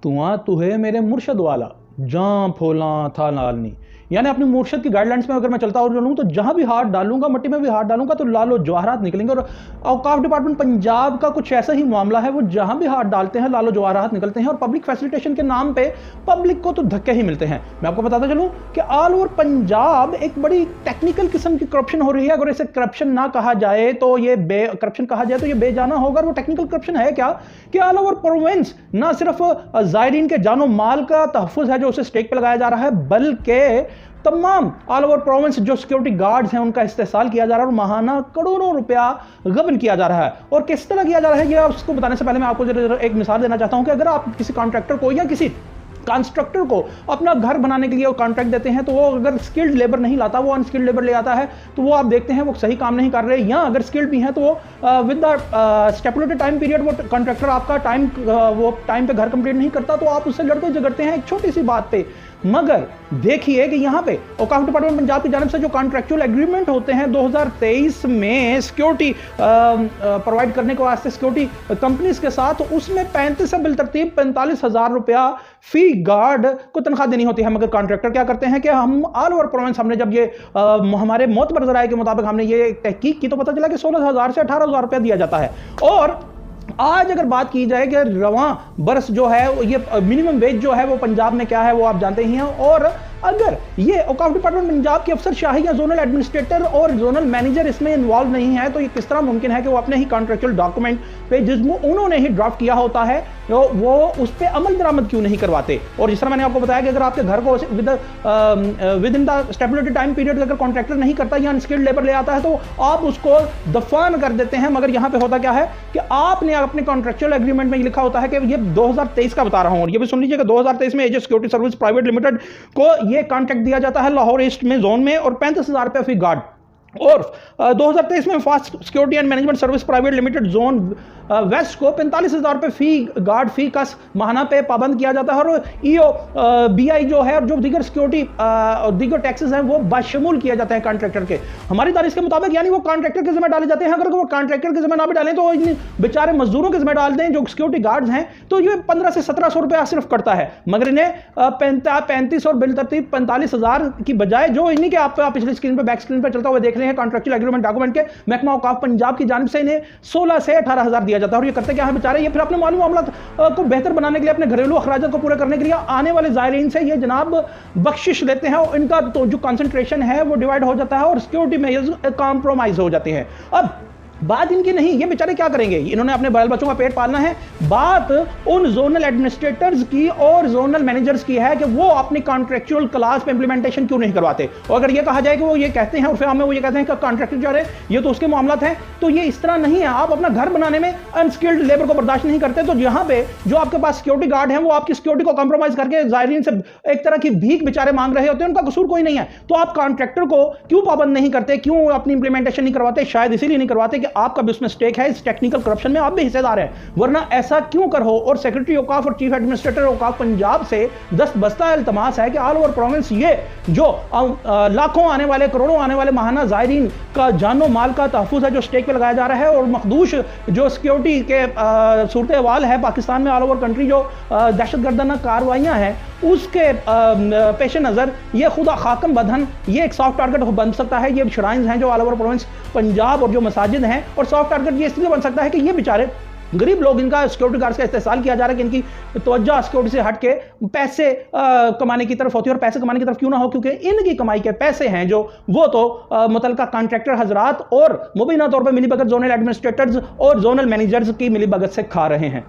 तुआ तुहे मेरे मुर्शद वाला, जहाँ फोला था नालनी। यानी अपनी मुर्शद की गाइडलाइंस में अगर मैं चलता और चलूँ तो जहाँ भी हाथ डालूंगा, मट्टी में भी हाथ डालूंगा तो लालो जवाहरात निकलेंगे। और औकाफ डिपार्टमेंट पंजाब का कुछ ऐसा ही मामला है, वो जहाँ भी हाथ डालते हैं लालो जवाहरात निकलते हैं। और पब्लिक फैसिलिटेशन के नाम पे पब्लिक को तो धक्के ही मिलते हैं। मैं आपको बताता चलूँ कि ऑल ओवर पंजाब एक बड़ी टेक्निकल किस्म की करप्शन हो रही है। अगर इसे करप्शन ना कहा जाए तो ये करप्शन कहा जाए तो ये बेजाना होगा। वो टेक्निकल करप्शन है क्या कि ऑल ओवर प्रोविंस ना सिर्फ जायरीन के जानो माल का तहफ़्फ़ुज़ है जो उसे स्टेक पे लगाया जा रहा है, बल्कि तमाम ऑल ओवर प्रोविंस जो सिक्योरिटी गार्ड्स हैं उनका इस्तेसाल किया जा रहा है और माहाना करोड़ों रुपया गबन किया जा रहा है। और किस तरह किया जा रहा है ये उसको बताने से पहले मैं आपको एक मिसाल देना चाहता हूं कि अगर आप किसी कॉन्ट्रैक्टर को या किसी कंस्ट्रक्टर को अपना घर बनाने के लिए कॉन्ट्रैक्ट देते हैं, तो वो अगर स्किल्ड लेबर नहीं लाता, वो अनस्किल्ड लेबर ले आता है, तो वो आप देखते हैं वो सही काम नहीं कर रहे, या अगर स्किल्ड भी हैं तो वो with the stipulated time period वो कॉन्ट्रैक्टर आपका टाइम पे घर कंप्लीट नहीं करता, तो आप उससे लड़ते झगड़ते हैं एक छोटी सी बात पे। मगर देखिए कि यहाँ पे औकाफ डिपार्टमेंट पंजाब की जानिब से जो कॉन्ट्रैक्चुअल एग्रीमेंट होते हैं 2023 में सिक्योरिटी प्रोवाइड करने के वास्ते सिक्योरिटी कंपनीज के साथ, तो उसमें 35 से बिलतरतीब 45,000 रुपया फी गार्ड को तनख्वाह देनी होती है। मगर कॉन्ट्रैक्टर क्या करते हैं कि हम ऑल ओवर प्रोविंस हमने जब ये हमारे मोतबर ज़राए के मुताबिक हमने ये तहकीक की तो पता चला कि 16,000 से 18,000 रुपया दिया जाता है। और आज अगर बात की जाए कि रवां बरस जो है ये मिनिमम वेज जो है वो पंजाब में क्या है वो आप जानते ही हैं। और अगर ये औकाफ डिपार्टमेंट पंजाब के अफसर शाही या जोनल एडमिनिस्ट्रेटर और जोनल मैनेजर इसमें इन्वॉल्व नहीं है, तो ये किस तरह मुमकिन है कि वो अपने ही कॉन्ट्रैक्चुअल डॉक्यूमेंट पे जिसमें उन्होंने ही ड्राफ्ट किया होता है वो उस पर अमल दरामद क्यों नहीं करवाते। और जिस तरह मैंने आपको बताया कि अगर आपके घर को within the stipulated time period अगर कॉन्ट्रैक्टर नहीं करता या अनस्किल्ड लेबर ले आता है तो आप उसको दफान कर देते हैं। मगर यहाँ पे होता क्या है कि आपने अपने कॉन्ट्रैक्चुअल एग्रीमेंट में लिखा होता है कि ये 2023 का बता रहा हूँ, और ये भी सुन लीजिए कि 2023 में Aegis security service private limited को ये कॉन्ट्रैक्ट दिया जाता है लाहौर ईस्ट में जोन में, और 35,000 रुपये फी गार्ड। और 2023 में fast security and management service private limited zone west को 45,000 रुपये फी गार्ड फी का माहाना पे पाबंद किया जाता है। और ईओ बीआई जो है और जो दीगर सिक्योरिटी दीगर टैक्सेस हैं वो बशमूल किए जाते हैं कॉन्ट्रैक्टर के। हमारी तारीख के मुताबिक यानी वो कॉन्ट्रैक्टर के जिम्मे डाले जाते हैं। अगर वो कॉन्ट्रैक्टर के जिम्मे ना भी डालें तो बेचारे मजदूरों के जिम्मे डाल दें जो सिक्योरिटी गार्ड्स हैं, तो ये 15 से 1700 रुपया सिर्फ करता है। मगर इन्हें 35 और बिलतरतीब 45,000 की बजाय जो इन्हीं के आप पिछली स्क्रीन पर बैक स्क्रीन पर चलता हुआ देख रहे हैं कॉन्ट्रैक्चुअल एग्रीमेंट डॉक्यूमेंट के, महकमा औकाफ पंजाब की जानिब से इन्हें 16 से 18,000 दिया जाता है। और ये करते क्या है बेचारे, ये फिर अपने मालूम मामला को बेहतर बनाने के लिए, अपने घरेलू अखराजात को पूरा करने के लिए आने वाले ज़ायरीन से ये जनाब बख्शिश लेते हैं और इनका तो जो कंसंट्रेशन है वो डिवाइड हो जाता है और सिक्योरिटी में कॉम्प्रोमाइज हो जाते हैं। अब बात इनकी नहीं, ये बेचारे क्या करेंगे, इन्होंने अपने बाल बच्चों का पेट पालना है। बात उन जोनल एडमिनिस्ट्रेटर्स की और जोनल मैनेजर्स की है कि वो अपनी कॉन्ट्रैक्चुअल क्लास पे इंप्लीमेंटेशन क्यों नहीं करवाते। और अगर ये कहा जाए कि वो ये कहते हैं और फिर हमें वो ये कहते हैं कि कॉन्ट्रैक्टर जो है ये तो उसके मामलात हैं, तो ये इस तरह नहीं है। आप अपना घर बनाने में अनस्किल्ड लेबर को बर्दाश्त नहीं करते, तो यहाँ पे जो आपके पास सिक्योरिटी गार्ड हैं वो आपकी सिक्योरिटी को कॉम्प्रोमाइज करके ज़ायरीन से एक तरह की भीख बेचारे मांग रहे होते हैं, उनका कसूर कोई नहीं है। तो आप कॉन्ट्रैक्टर को क्यों पाबंद नहीं करते, क्यों अपनी इंप्लीमेंटेशन नहीं करवाते? शायद इसीलिए नहीं करवाते कि आपका भी उसमें स्टेक है, इस टेक्निकल करप्शन में आप भी हिस्सेदार हैं, वरना ऐसा क्यों कर हो। और सेक्रेटरी औकाफ और चीफ एडमिनिस्ट्रेटर औकाफ पंजाब से दस्त बस्ता इल्तमास है कि ऑल ओवर प्रोविंस ये जो लाखों आने वाले करोड़ों आने वाले माहाना ज़ायरीन का जानो माल का तहफ़्फ़ुज़ है जो स्टेक पे लगाया जा रहा है, और मखदूश जो सिक्योरिटी के सूरत अहवाल है पाकिस्तान में ऑल ओवर कंट्री जो दहशतगर्दाना कार्रवाइयाँ हैं उसके पेश नज़र ये खुदा खाकम बदहन ये एक सॉफ्ट टारगेट बन सकता है। ये श्राइन्स हैं जो ऑल ओवर प्रोविंस पंजाब और जो मसाजिद हैं, और सॉफ्ट टारगेट ये इसलिए बन सकता है कि ये बेचारे गरीब लोग, इनका सिक्योरिटी गार्ड्स का इस्तेमाल किया जा रहा है कि इनकी तवज्जो सिक्योरिटी से हट के पैसे कमाने की तरफ होती है। और पैसे कमाने की तरफ क्यों ना हो, क्योंकि इनकी कमाई के पैसे हैं जो वो तो मुतलका कॉन्ट्रैक्टर हजरात और मुबीना तौर पर मिलीभगत जोनल एडमिनिस्ट्रेटर्स और जोनल मैनेजर्स की मिलीभगत से खा रहे हैं।